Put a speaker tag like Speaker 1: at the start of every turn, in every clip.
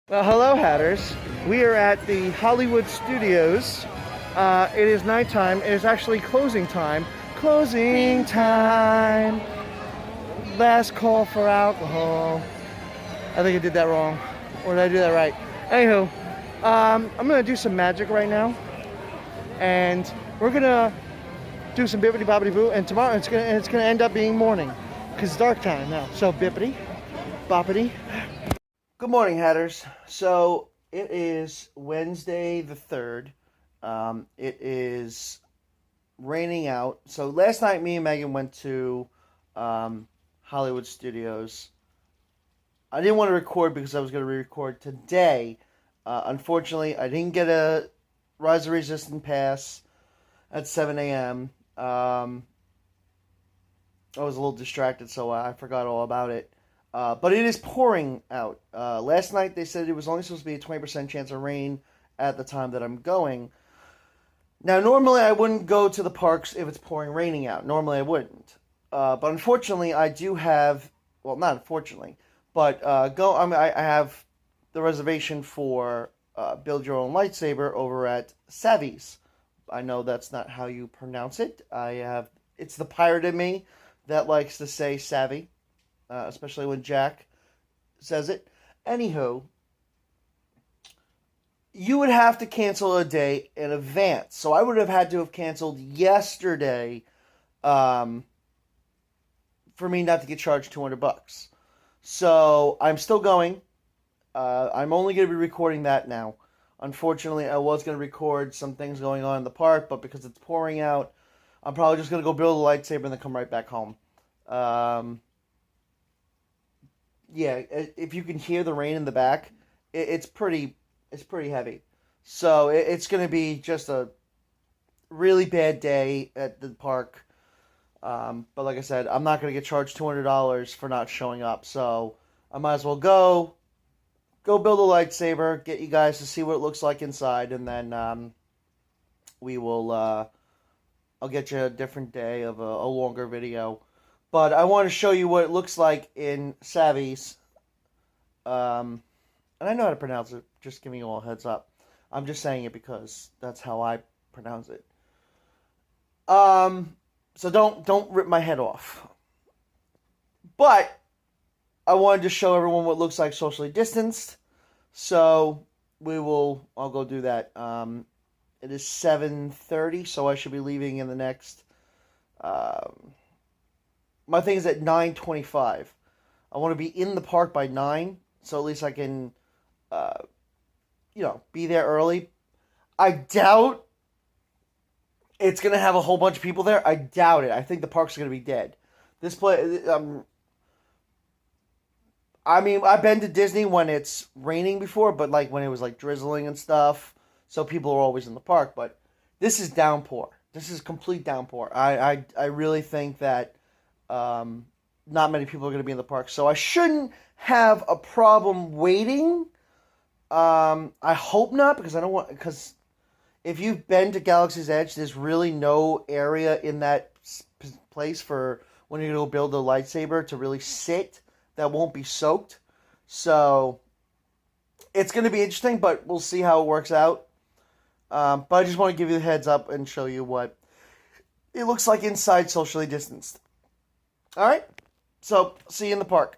Speaker 1: Well, hello, Hatters. We are at the Hollywood Studios. It is nighttime. It is actually closing time. Closing time. Last call for alcohol. I think I did that wrong. Or did I do that right? Anywho, I'm going to do some magic right now. And we're going to do some bippity boppity boo. And tomorrow it's going to end up being morning. Because it's dark time now. So bippity boppity. Good morning, Hatters. So it is Wednesday the 3rd. It is raining out. So last night, me and Megan went to Hollywood Studios. I didn't want to record because I was going to re-record today. Unfortunately, I didn't get a Rise of Resistance pass at 7 a.m. I was a little distracted, so I forgot all about it. But it is pouring out. Last night they said it was only supposed to be a 20% chance of rain at the time that I'm going. Now, normally I wouldn't go to the parks if it's pouring raining out. Normally I wouldn't. But unfortunately I do have, well, not unfortunately, but I have the reservation for Build Your Own Lightsaber over at Savi's. I know that's not how you pronounce it. It's the pirate in me that likes to say Savi. Especially when Jack says it. Anywho, you would have to cancel a day in advance. So I would have had to have canceled yesterday for me not to get charged $200. So I'm still going. I'm only going to be recording that now. Unfortunately, I was going to record some things going on in the park, but because it's pouring out, I'm probably just going to go build a lightsaber and then come right back home. Yeah, if you can hear the rain in the back, it's pretty heavy. So it's going to be just a really bad day at the park. But like I said, I'm not going to get charged $200 for not showing up. So I might as well go build a lightsaber, get you guys to see what it looks like inside, and then we will. I'll get you a different day of a longer video. But I want to show you what it looks like in Savi's. And I know how to pronounce it, just giving you all a heads up. I'm just saying it because that's how I pronounce it. So don't rip my head off. But I wanted to show everyone what it looks like socially distanced. So I'll go do that. It is 7:30, so I should be leaving in the next... my thing is at 9:25. I want to be in the park by 9, so at least I can, be there early. I doubt it's going to have a whole bunch of people there. I doubt it. I think the park's going to be dead. This place, I've been to Disney when it's raining before, but like when it was like drizzling and stuff, so people are always in the park. But this is downpour. This is complete downpour. I really think that not many people are going to be in the park, so I shouldn't have a problem waiting. I hope not, because if you've been to Galaxy's Edge, there's really no area in that place for when you're going to build a lightsaber to really sit that won't be soaked. So it's going to be interesting, but we'll see how it works out. But I just want to give you the heads up and show you what it looks like inside socially distanced. All right, so see you in the park.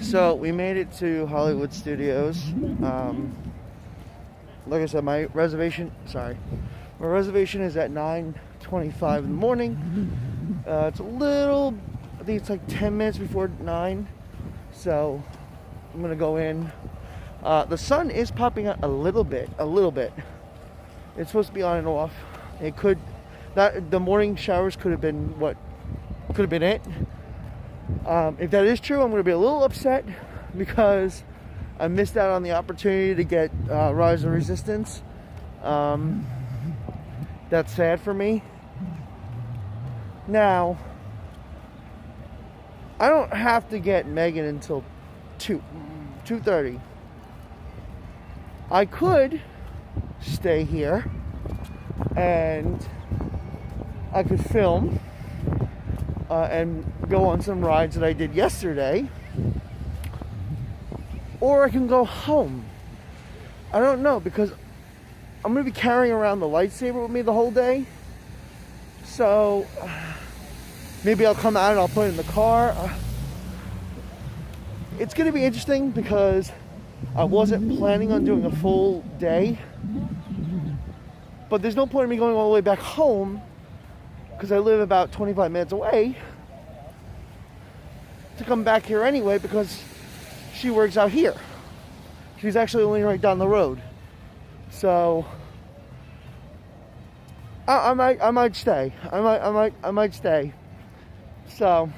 Speaker 1: So we made it to Hollywood Studios. Like I said, my reservation is at 9:25 in the morning. It's a little, I think it's like 10 minutes before 9. So I'm gonna go in. The sun is popping out a little bit. It's supposed to be on and off. It could That the morning showers could have been what could have been it. If that is true, I'm going to be a little upset because I missed out on the opportunity to get Rise of Resistance. That's sad for me. Now, I don't have to get Megan until 2:30. I could stay here and I could film and go on some rides that I did yesterday, or I can go home. I don't know, because I'm going to be carrying around the lightsaber with me the whole day. So maybe I'll come out and I'll put it in the car. It's going to be interesting because I wasn't planning on doing a full day. But there's no point in me going all the way back home because I live about 25 minutes away to come back here anyway because she works out here. She's actually only right down the road. So I might stay. I might stay. So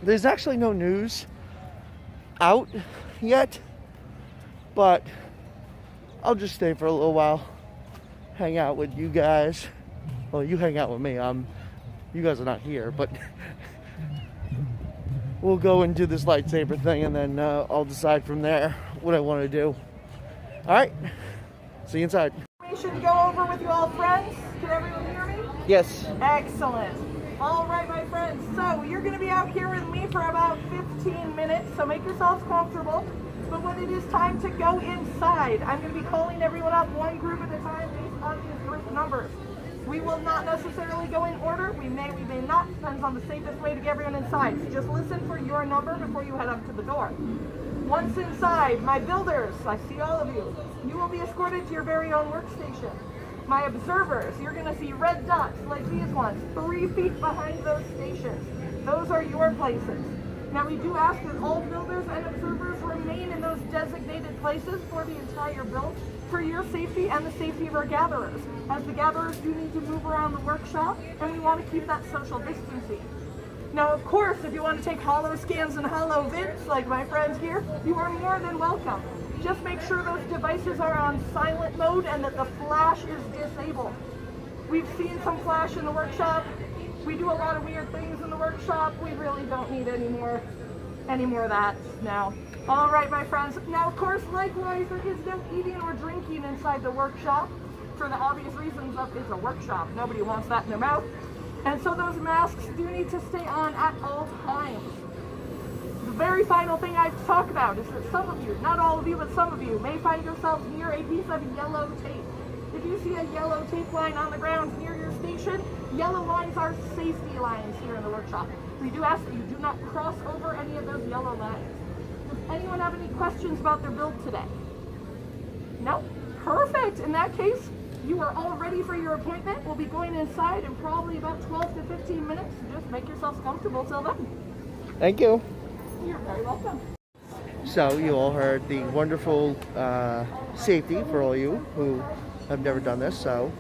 Speaker 1: there's actually no news out yet, but I'll just stay for a little while, hang out with you guys. Well, you hang out with me. You guys are not here, but we'll go and do this lightsaber thing, and then I'll decide from there what I want to do. All right, see you inside.
Speaker 2: We should go over with you all, friends. Can everyone hear me?
Speaker 1: Yes.
Speaker 2: Excellent. All right, my friends. So you're going to be out here with me for about 15 minutes. So make yourselves comfortable. But when it is time to go inside, I'm going to be calling everyone up one group at a time based on these group numbers. We will not necessarily go in order. We may not. Depends on the safest way to get everyone inside. So just listen for your number before you head up to the door. Once inside, my builders, I see all of you. You will be escorted to your very own workstation. My observers, you're going to see red dots like these ones, 3 feet behind those stations. Those are your places. Now we do ask that all builders and observers remain in those designated places for the entire build, for your safety and the safety of our gatherers, as the gatherers do need to move around the workshop and we want to keep that social distancing. Now, of course, if you want to take holo scans and holo vids like my friends here, you are more than welcome. Just make sure those devices are on silent mode and that the flash is disabled. We've seen some flash in the workshop. We do a lot of weird things in the workshop. We really don't need any more of that now. All right, my friends. Now, of course, likewise, there is no eating or drinking inside the workshop for the obvious reasons of it's a workshop. Nobody wants that in their mouth. And so those masks do need to stay on at all times. The very final thing I have to talk about is that some of you, not all of you, but some of you, may find yourselves near a piece of yellow tape. If you see a yellow tape line on the ground near your station, yellow lines are safety lines here in the workshop. We do ask that you do not cross over any of those yellow lines. Does anyone have any questions about their build today? No? Perfect. In that case, you are all ready for your appointment. We'll be going inside in probably about 12 to 15 minutes. Just make yourselves comfortable till then.
Speaker 1: Thank you.
Speaker 2: You're very welcome.
Speaker 1: So you all heard the wonderful safety for all you who have never done this. So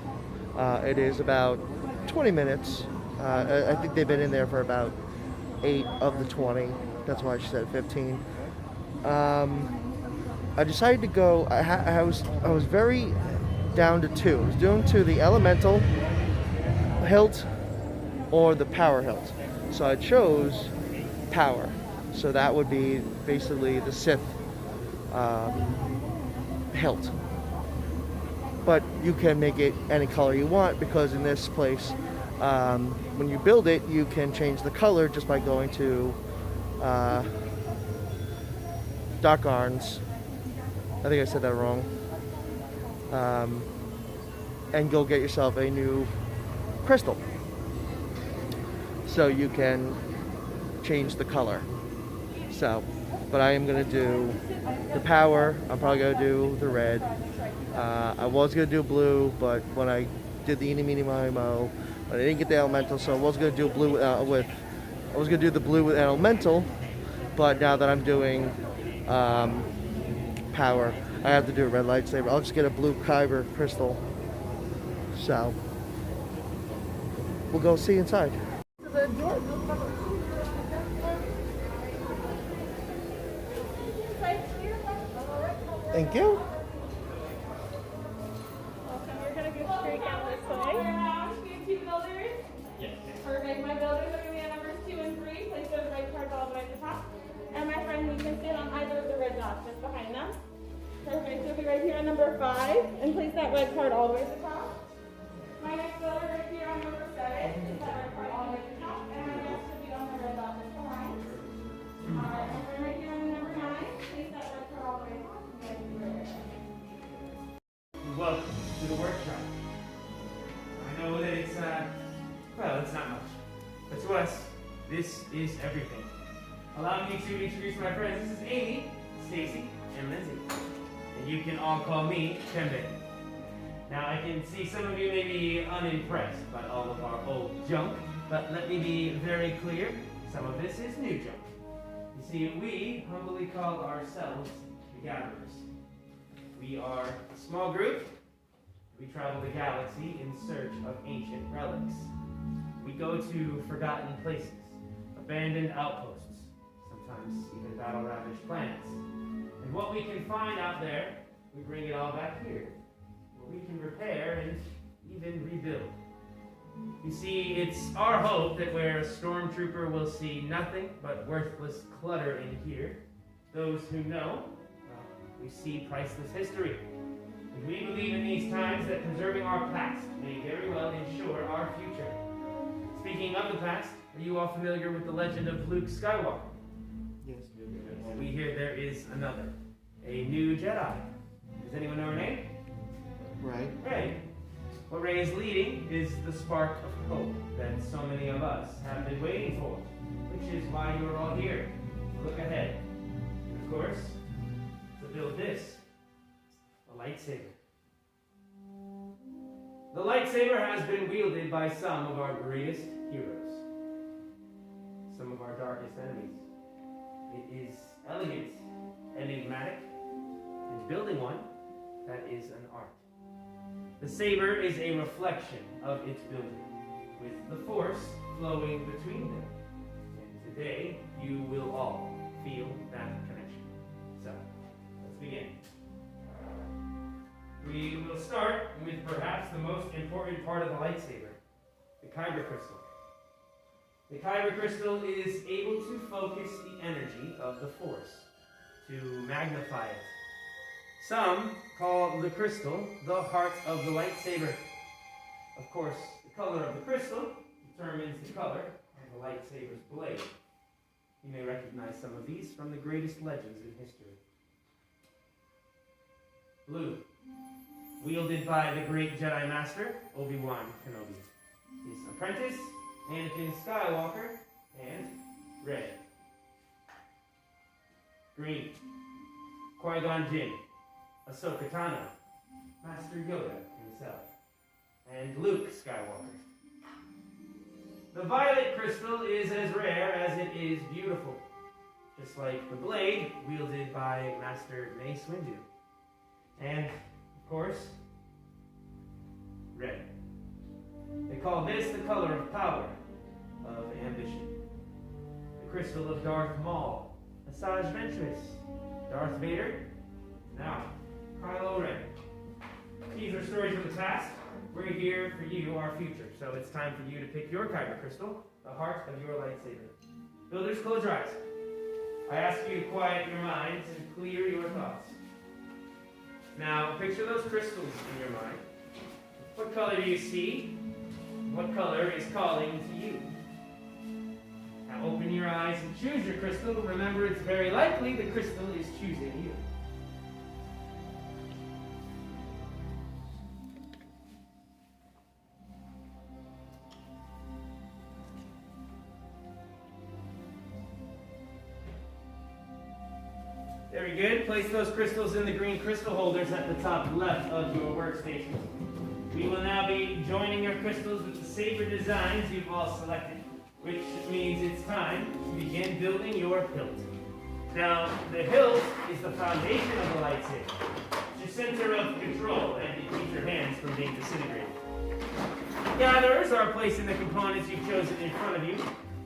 Speaker 1: it is about 20 minutes. I think they've been in there for about 8 of the 20. That's why she said 15. I decided to go. I was very down to 2. I was doing to the elemental hilt or the power hilt. So I chose power. So that would be basically the Sith hilt. But you can make it any color you want, because in this place, when you build it, you can change the color just by going to Doc Arns. I think I said that wrong. And go get yourself a new crystal. So you can change the color. So, but I am going to do the power. I'm probably going to do the red. I was going to do blue, but when I did the Eeny, Meeny, Miny, Mo, I didn't get the elemental, so I was going to do blue I was going to do the blue with elemental, but now that I'm doing power, I have to do a red lightsaber. I'll just get a blue kyber crystal. So we'll go see inside.
Speaker 2: The door.
Speaker 1: Thank you.
Speaker 3: Awesome. You're going to go straight down this way. We have 2 builders. Yes. Perfect. My builders are going to be at numbers 2 and 3. Place those red cards all the way at the top. And my friend, you can sit on either of the red dots just behind them. Perfect. So be right here on number 5 and place that red card all the way at the top. My next builder right here on number 7. Place that red card all the way at the top. And my guest should be on the red dot just behind. Alright, my friend right here on number 9. Place that red card all the way at the top.
Speaker 4: Welcome to the workshop. I know that it's not much. But to us, this is everything. Allow me to introduce my friends. This is Amy, Stacy, and Lindsay. And you can all call me Kembe. Now, I can see some of you may be unimpressed by all of our old junk, but let me be very clear, some of this is new junk. You see, we humbly call ourselves the Gatherers. We are a small group. We travel the galaxy in search of ancient relics. We go to forgotten places, abandoned outposts, sometimes even battle-ravaged planets. And what we can find out there, we bring it all back here, where we can repair and even rebuild. You see, it's our hope that where a stormtrooper will see nothing but worthless clutter in here, those who know, we see priceless history. And we believe in these times that preserving our past may very well ensure our future. Speaking of the past, are you all familiar with the legend of Luke Skywalker?
Speaker 1: Yes.
Speaker 4: Well, we hear there is another, a new Jedi. Does anyone know her name?
Speaker 1: Right.
Speaker 4: Rey. What Rey is leading is the spark of hope that so many of us have been waiting for, which is why you're all here. Look ahead. And of course, to build this, a lightsaber. The lightsaber has been wielded by some of our greatest heroes, some of our darkest enemies. It is elegant, enigmatic, and building one, that is an art. The saber is a reflection of its building, with the force flowing between them. And today, you will all feel that connection. So, let's begin. We will start with perhaps the most important part of the lightsaber, the kyber crystal. The kyber crystal is able to focus the energy of the force, to magnify it. Some call the crystal the heart of the lightsaber. Of course, the color of the crystal determines the color of the lightsaber's blade. You may recognize some of these from the greatest legends in history. Blue, wielded by the great Jedi Master, Obi-Wan Kenobi. His apprentice, Anakin Skywalker, and red. Green, Qui-Gon Jinn, Ahsoka Tano, Master Yoda himself, and Luke Skywalker. The violet crystal is as rare as it is beautiful, just like the blade wielded by Master Mace Windu. And, of course, red. They call this the color of power, of ambition. The crystal of Darth Maul, Asajj Ventress, Darth Vader, now Kylo Ren. These are stories of the past. We're here for you, our future. So it's time for you to pick your kyber crystal, the heart of your lightsaber. Builders, close your eyes. I ask you to quiet your minds and clear your thoughts. Now, picture those crystals in your mind. What color do you see? What color is calling to you? Now open your eyes and choose your crystal. Remember, it's very likely the crystal is choosing you. Very good. Place those crystals in the green crystal holders at the top left of your workstation. We will now be joining your crystals with the saber designs you've all selected, which means it's time to begin building your hilt. Now, the hilt is the foundation of the lightsaber. It's your center of control, and it keeps your hands from being disintegrated. Gatherers are placing the components you've chosen in front of you.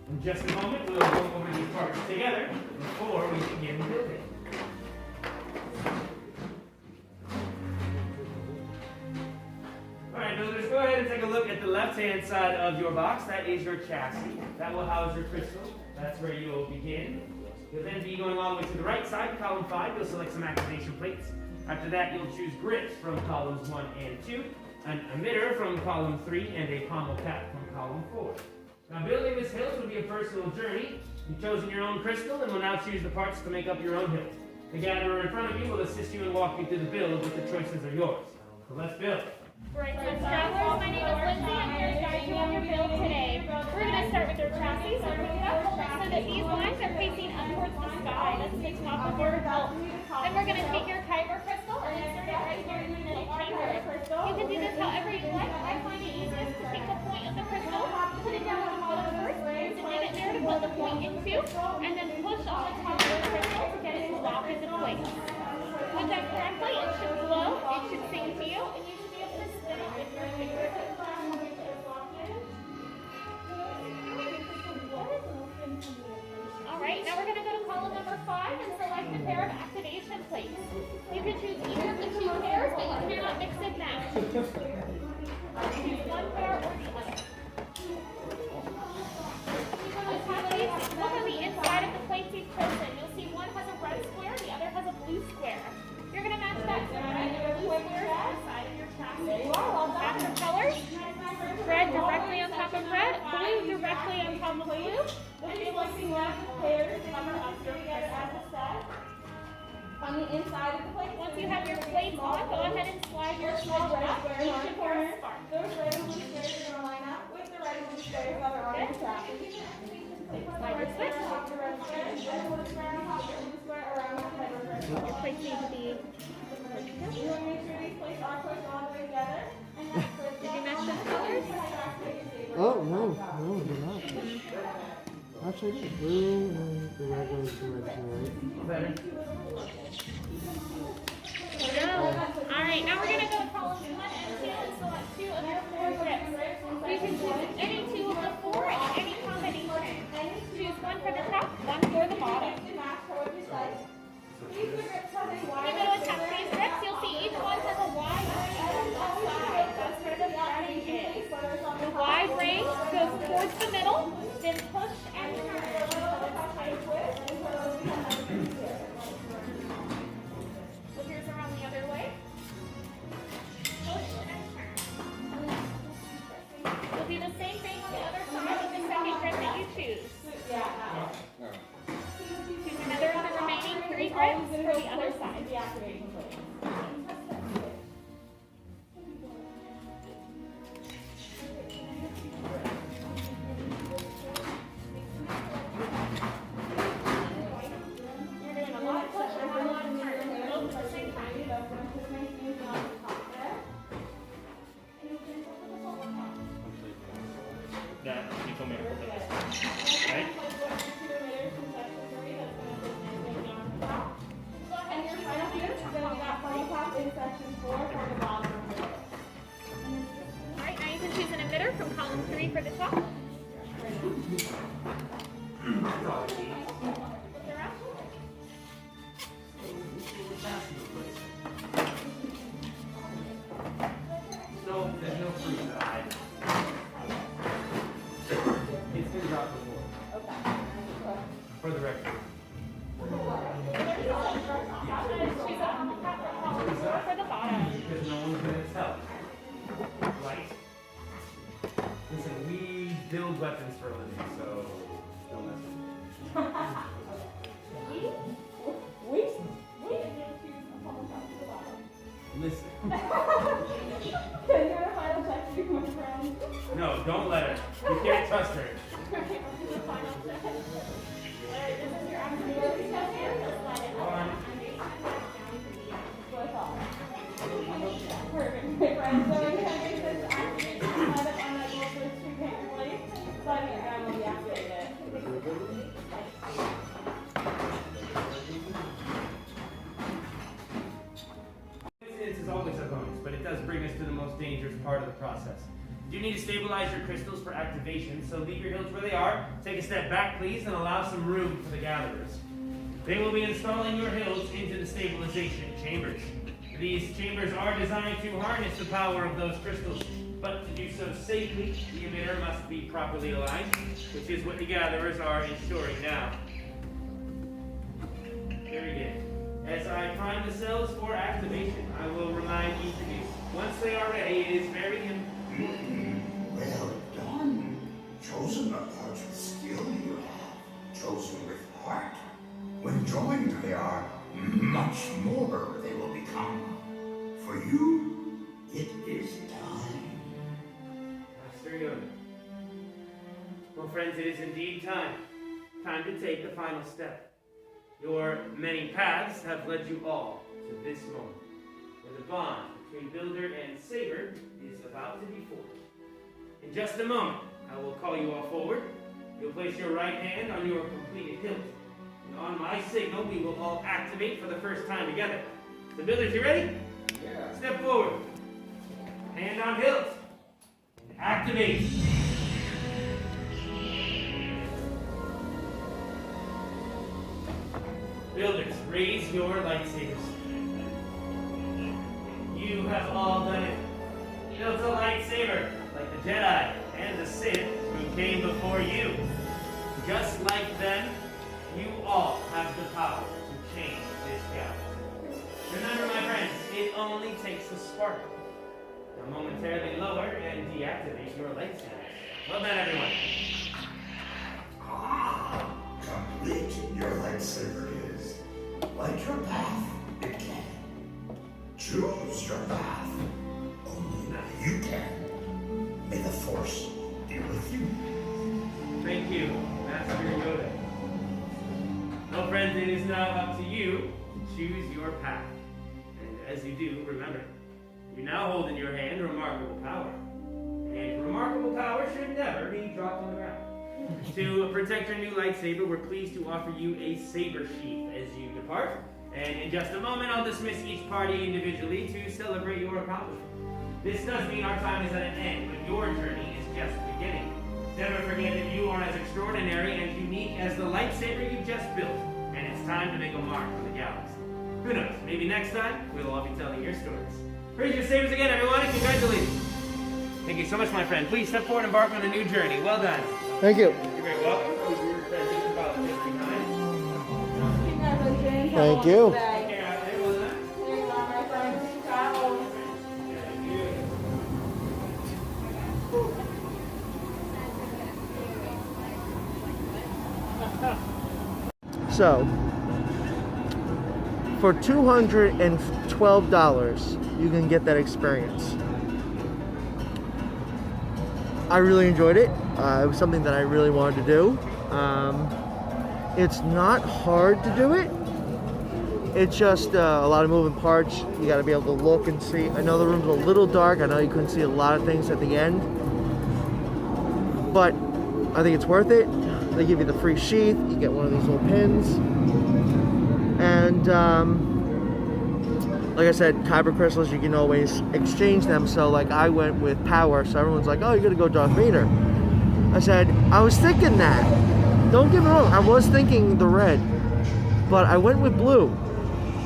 Speaker 4: In just a moment, we'll go over these parts together before we begin building. Alright, builders, go ahead and take a look at the left-hand side of your box. That is your chassis. That will house your crystal. That's where you will begin. You'll then be going all the way to the right side, column 5. You'll select some activation plates. After that, you'll choose grips from columns 1 and 2, an emitter from column 3, and a pommel cap from column 4. Now, building this hilt will be a personal journey. You've chosen your own crystal and will now choose the parts to make up your own hilt. The gatherer in front of you will assist you in walking through the build, but the choices are yours. So let's build.
Speaker 3: Great, so travelers, my name is Lindsay. I'm here to guide you on your build today. We're going to start with your chassis. So we're going to hold it so that these lines are facing up towards the sky. That's the top of your hilt. Then we're going to take your kyber crystal and insert it right here in the middle chamber. You can do this however you like. I find it easiest to take the point of the crystal, put it down on the bottom first, and leave it there to put the point into, and then push on the top of the crystal to get it to lock into place. Put that correctly, it should glow, it should sing to you, and you should be able to spin it with your fingertips. Alright, now we're going to go to column number 5 and select a pair of activation plates. You can choose either of the 2 pairs, but you cannot mix and match. Choose one pair or the other. Look on the inside of the plates you've chosen. You'll see one has a red square, the other has a blue square. You're going to match that to the red and blue squares on the side of your chassis. Match your colors. Red directly on top of red, blue directly on top of blue. We'll be selecting one of the pairs and I'm going to put together as a set. On the inside of the plate, once you have your plates on, go ahead and slide your small red squares on the corner. Those red and blue squares are going to line up with the red and blue squares that are on your chassis. Slide your switch. Your plates need to be. You want to make sure these plates are pushed all the way together. Did you match the colors?
Speaker 1: Oh, no, they're not. Actually, it's blue and the red goes to red to right.
Speaker 4: Better.
Speaker 3: Alright, now we're going to go to columns 1 and 2 and select 2 of your 4 grips. You can choose any 2 of the 4 in any combination. Choose one for the top, one for the bottom. When you go to attach these grips, you'll see each one has a wide ring on the side. That's where the threading is. The wide ring goes towards the middle, then push and turn. Look, here's around the other way. Push and turn. You'll do the same thing on the other side with the second grip that you choose. Choose another of the remaining 3 grips for the other side. You're doing a lot of push and a lot of turn. Both at the same time.
Speaker 4: That you told me to put this. Right?
Speaker 3: And your final view, then we got funnel top in section 4 for the bottom. Alright, now you can choose an emitter from column 3 for the top.
Speaker 4: No, there's no fruit that I It's been dropped before. For the record.
Speaker 3: For the bottom.
Speaker 4: Because no one's gonna tell. Right? Listen, we build weapons for a living, so don't mess with me. Listen.
Speaker 3: Can you get a final check to my friend?
Speaker 4: No, don't let her. You can't trust her.
Speaker 3: Perfect. My friend, so you have this activate slide up on that little first 2 paper plates. Slide it down when we activate it.
Speaker 4: Coincidence is always a bonus, but it does bring us to the most dangerous part of the process. You do need to stabilize your crystals for activation, so leave your hilts where they are. Take a step back, please, and allow some room for the gatherers. They will be installing your hilts into the stabilization chambers. These chambers are designed to harness the power of those crystals, but to do so safely, the emitter must be properly aligned, which is what the gatherers are ensuring now. Here we go. As I prime the cells for activation, I will remind each of you, once they are ready, it is very important.
Speaker 5: Well done. Chosen a large skill you have. Chosen with heart. When joined, they are much more they will become. For you, it is time.
Speaker 4: Master Yoda. Well, friends, it is indeed time. Time to take the final step. Your many paths have led you all to this moment, where the bond between Builder and Saber is about to be forged. In just a moment, I will call you all forward. You'll place your right hand on your completed hilt. And on my signal, we will all activate for the first time together. So Builders, you ready?
Speaker 5: Yeah.
Speaker 4: Step forward. Hand on hilt. Activate. Builders, raise your lightsabers. You have all done it. Built a lightsaber, like the Jedi and the Sith who came before you. Just like them, you all have the power to change this galaxy. Remember, my friends, it only takes a spark. Now momentarily lower and deactivate your lightsabers. Well done, everyone.
Speaker 5: Complete your lightsaber is. Like your path, it can. Choose your path. Only you can. May the Force be with you.
Speaker 4: Thank you, Master Yoda. Well, friends, it is now up to you to choose your path. And as you do, remember, you now hold in your hand remarkable power. And remarkable power should never be dropped on the ground. To protect your new lightsaber, we're pleased to offer you a saber sheath as you depart. And in just a moment, I'll dismiss each party individually to celebrate your accomplishment. This does mean our time is at an end, but your journey is just beginning. Never forget that you are as extraordinary and unique as the lightsaber you just built, and it's time to make a mark on the galaxy. Who knows, maybe next time, we'll all be telling your stories. Raise your sabers again, everyone, and congratulations. Thank you so much, my friend. Please step forward and embark on a new journey. Well done.
Speaker 1: Thank you.
Speaker 4: You're very welcome.
Speaker 3: Congratulations.
Speaker 1: Thank you.
Speaker 3: There you are, my friends. Ciao.
Speaker 1: So, for $212, you can get that experience. I really enjoyed it. It was something that I really wanted to do. It's not hard to do it. It's just a lot of moving parts. You got to be able to look and see. I know the room's a little dark. I know you couldn't see a lot of things at the end. But I think it's worth it. They give you the free sheath. You get one of these little pins. And like I said, kyber crystals, you can always exchange them. So like I went with power. So everyone's like, oh, you're going to go Darth Vader. I said, I was thinking that. Don't get me wrong. I was thinking the red. But I went with blue.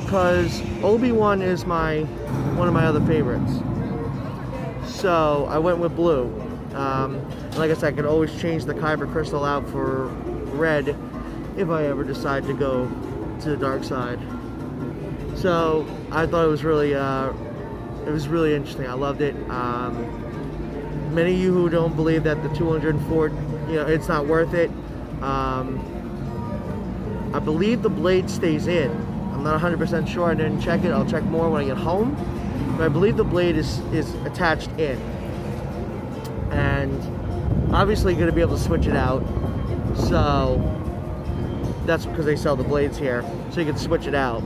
Speaker 1: Because Obi-Wan is one of my other favorites. So I went with blue. Like I said, I could always change the kyber crystal out for red if I ever decide to go to the dark side. So I thought it was really interesting. I loved it. Many of you who don't believe that the 204, it's not worth it. I believe the blade stays in. I'm not 100% sure. I didn't check it. I'll check more when I get home. But I believe the blade is attached in. And obviously you're going to be able to switch it out. So that's because they sell the blades here. So you can switch it out.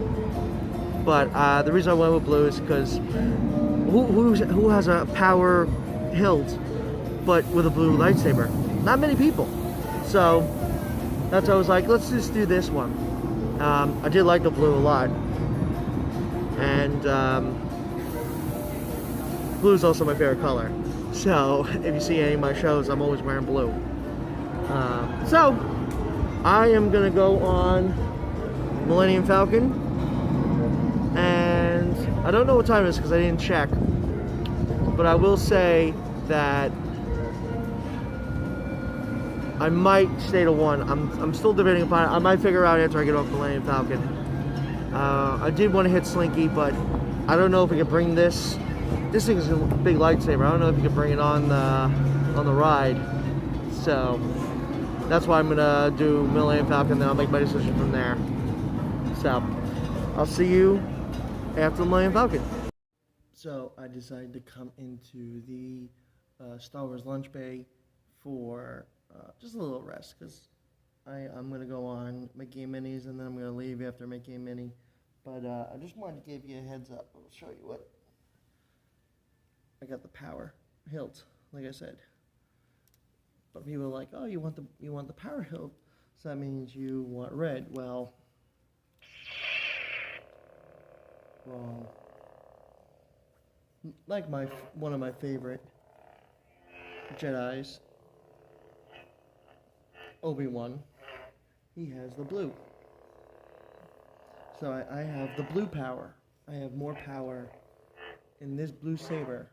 Speaker 1: But the reason I went with blue is because who has a power hilt but with a blue lightsaber? Not many people. So that's why I was like, let's just do this one. I did like the blue a lot. And blue is also my favorite color. So if you see any of my shows, I'm always wearing blue. So I am gonna go on Millennium Falcon, and I don't know what time it is because I didn't check, but I will say that I might stay to 1. I'm still debating upon it. I might figure out after I get off Millennium Falcon. I did want to hit Slinky, but I don't know if we can bring this. This thing is a big lightsaber. I don't know if you can bring it on the ride. So that's why I'm gonna do Millennium Falcon. Then I'll make my decision from there. So I'll see you after Millennium Falcon. So I decided to come into the Star Wars lunch bay for just a little rest, because I'm going to go on Mickey and Minnie's, and then I'm going to leave after Mickey and Minnie. But I just wanted to give you a heads up. I'll show you what. I got the power hilt, like I said. But people are like, oh, you want the power hilt, so that means you want red. Well, wrong. Like one of my favorite Jedis, Obi-Wan, he has the blue. So I have the blue power. I have more power in this blue saber.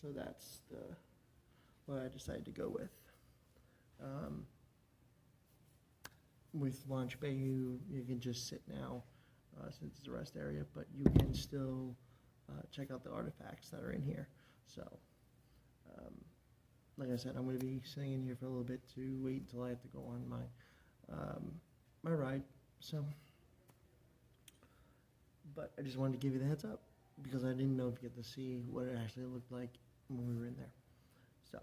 Speaker 1: So that's what I decided to go with. With Launch Bay, you can just sit now, since it's a rest area, but you can still check out the artifacts that are in here. So, like I said, I'm going to be sitting in here for a little bit to wait until I have to go on my ride. So, but I just wanted to give you the heads up, because I didn't know if you get to see what it actually looked like when we were in there. So.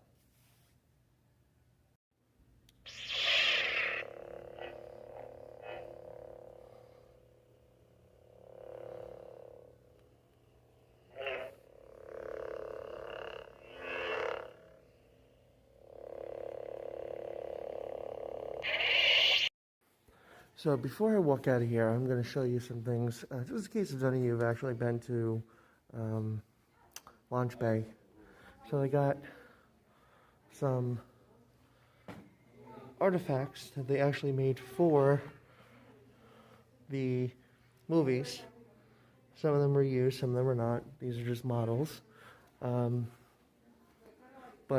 Speaker 1: So before I walk out of here, I'm going to show you some things, just in case if any of you have actually been to Launch Bay. So they got some artifacts that they actually made for the movies. Some of them were used, some of them were not. These are just models. But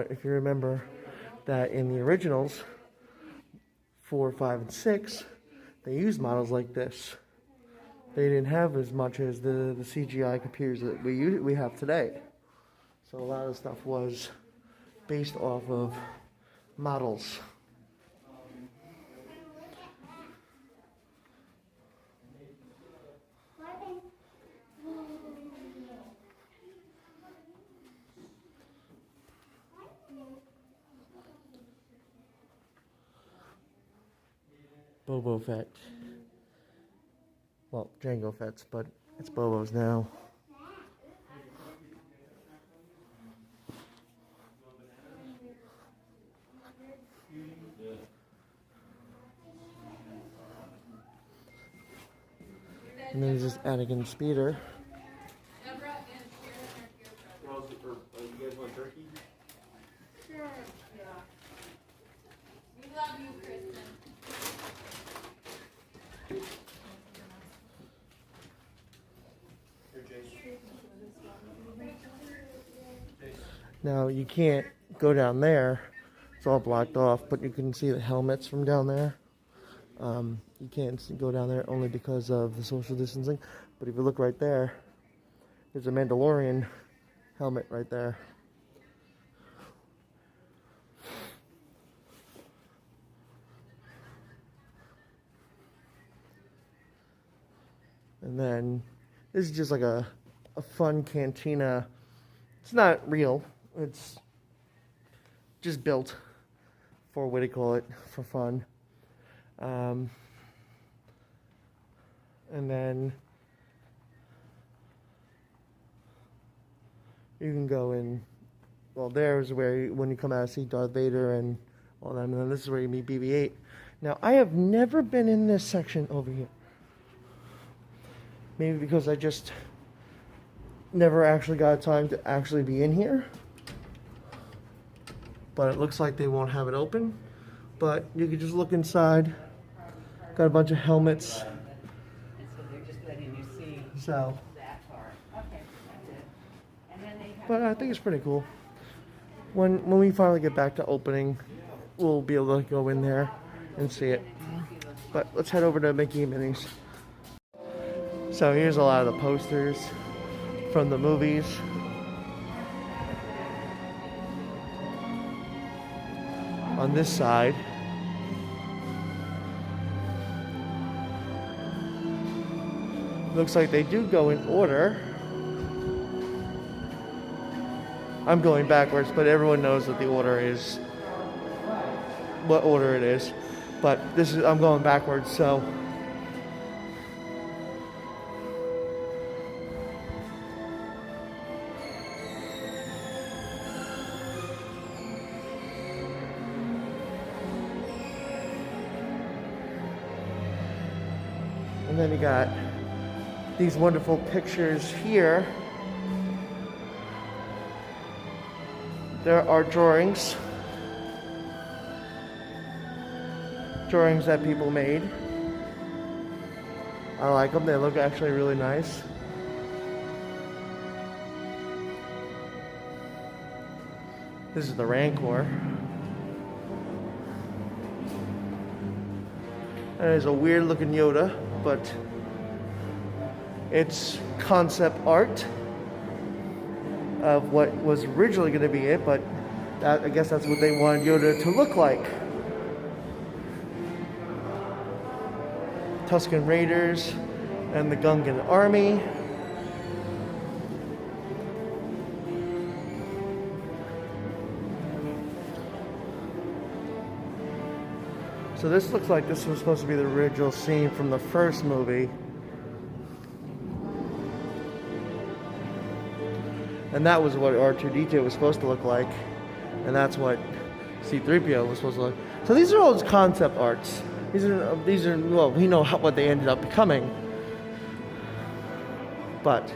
Speaker 1: if you remember that in the originals, 4, 5, and 6, they used models like this. They didn't have as much as the CGI computers that we have today. So a lot of stuff was based off of models. Boba Fett. Well, Jango Fett's, but it's Bobo's now. And then there's this Anakin speeder. You guys want turkey?
Speaker 3: Sure. Yeah. We love you, Kristen.
Speaker 1: Now you can't go down there, it's all blocked off, but you can see the helmets from down there. You can't go down there only because of the social distancing, but if you look right there, there's a Mandalorian helmet right there. And then this is just like a fun cantina. It's not real. It's just built for, what do you call it, for fun. And then you can go in. Well, there's where when you come out, see Darth Vader and all that. And then this is where you meet BB-8. Now, I have never been in this section over here. Maybe because I just never actually got time to actually be in here. But it looks like they won't have it open. But you can just look inside. Got a bunch of helmets.
Speaker 6: And so they're just letting you see
Speaker 1: So,
Speaker 6: that part. Okay, that's it. And then they have.
Speaker 1: but I think it's pretty cool. When we finally get back to opening, we'll be able to go in there and see it. But let's head over to Mickey and Minnie's. So here's a lot of the posters from the movies. On this side, looks like they do go in order. I'm going backwards, but everyone knows that the order is what order it is. But this is I'm going backwards, so and then you got these wonderful pictures here. There are drawings that people made. I like them. They look actually really nice. This is the Rancor. And there's a weird looking Yoda, but it's concept art of what was originally going to be it, but I guess that's what they wanted Yoda to look like. Tusken Raiders and the Gungan Army. So this looks like this was supposed to be the original scene from the first movie. And that was what R2-D2 was supposed to look like. And that's what C-3PO was supposed to look like. So these are all just concept arts. These are well, we know what they ended up becoming. But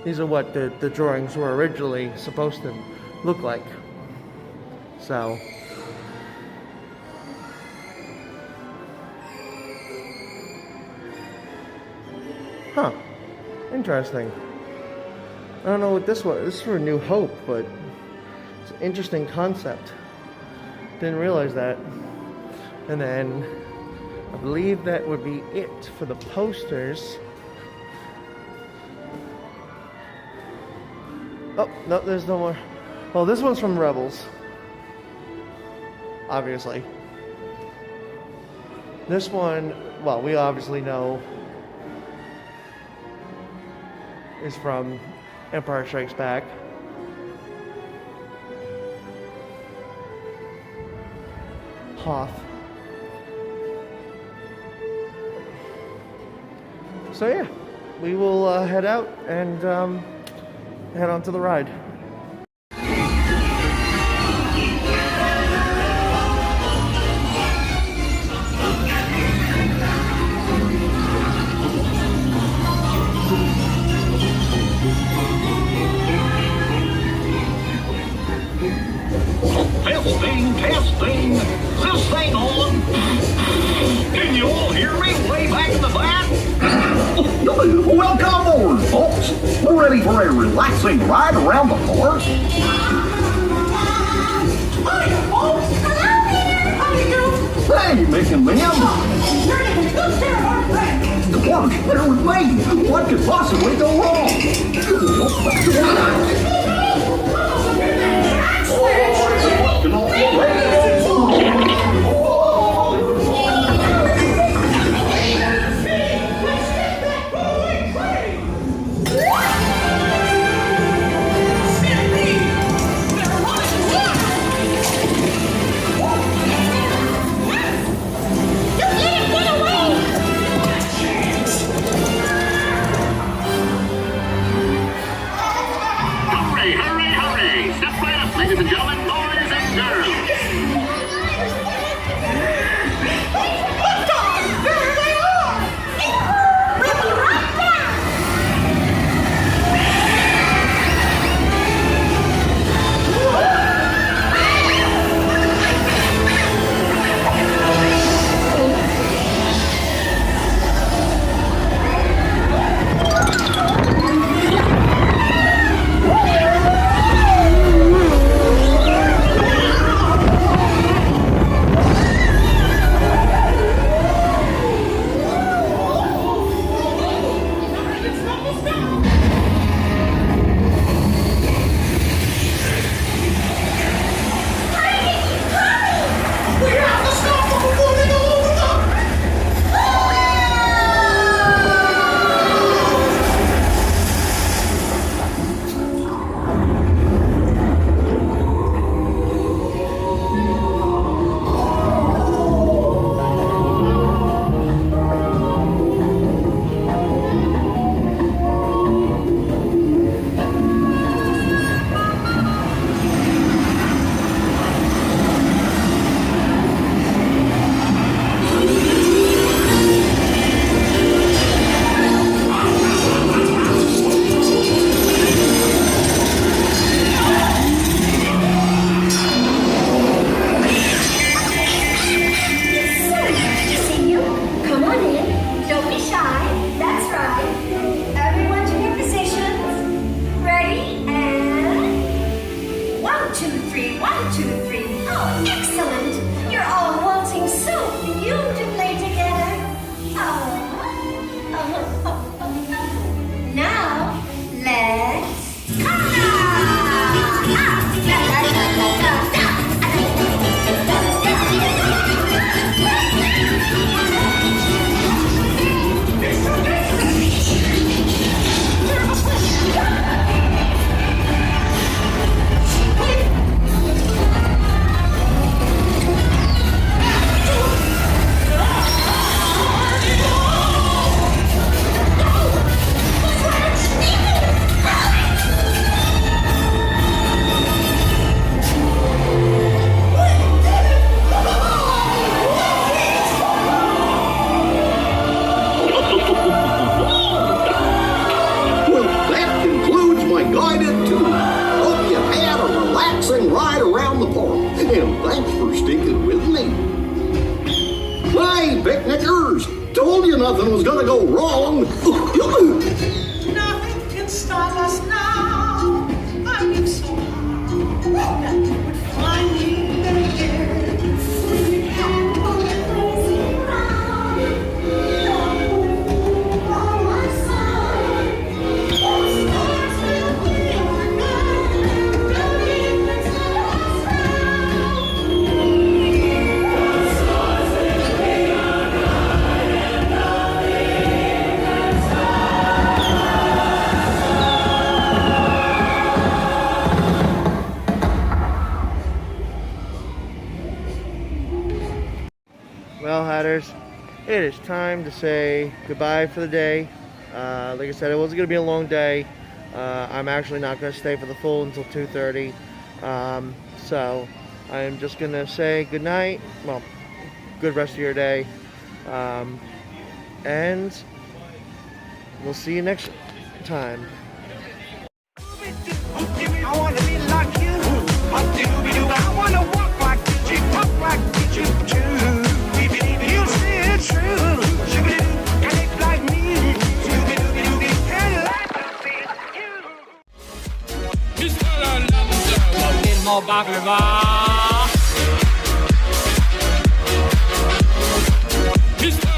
Speaker 1: these are what the drawings were originally supposed to look like. So huh. Interesting. I don't know what this was. This is for New Hope, but it's an interesting concept. Didn't realize that. And then I believe that would be it for the posters. Oh, no, there's no more. Well, this one's from Rebels. Obviously. This one, well, we obviously know is from Empire Strikes Back. Hoth. So yeah, we will head out and head on to the ride.
Speaker 7: Testing, is this thing on? Can you all hear me way back in the back? Welcome aboard, folks. We're ready for a relaxing ride around the park.
Speaker 8: Hi, folks. Hello there. How are you?
Speaker 7: Hey, Mick and Ma'am.
Speaker 8: You're in a good pair of our friends.
Speaker 7: The park's there with me. What could possibly go wrong? nothing was gonna go wrong.
Speaker 8: Nothing can stop us now. I knew so hard that you would find me there. We had one crazy ride. On my side. Those stars will be our guide. Nothing can stop us now.
Speaker 1: Well, Hatters, it is time to say goodbye for the day. Like I said, it wasn't going to be a long day. I'm actually not going to stay for the full until 2:30. So I'm just going to say good night. Well, good rest of your day. And we'll see you next time.
Speaker 7: I wanna be like you. I wanna walk like you, talk like you too. You say it's true. And it's like me. And like to see you.
Speaker 9: Walking more baklava. Mr.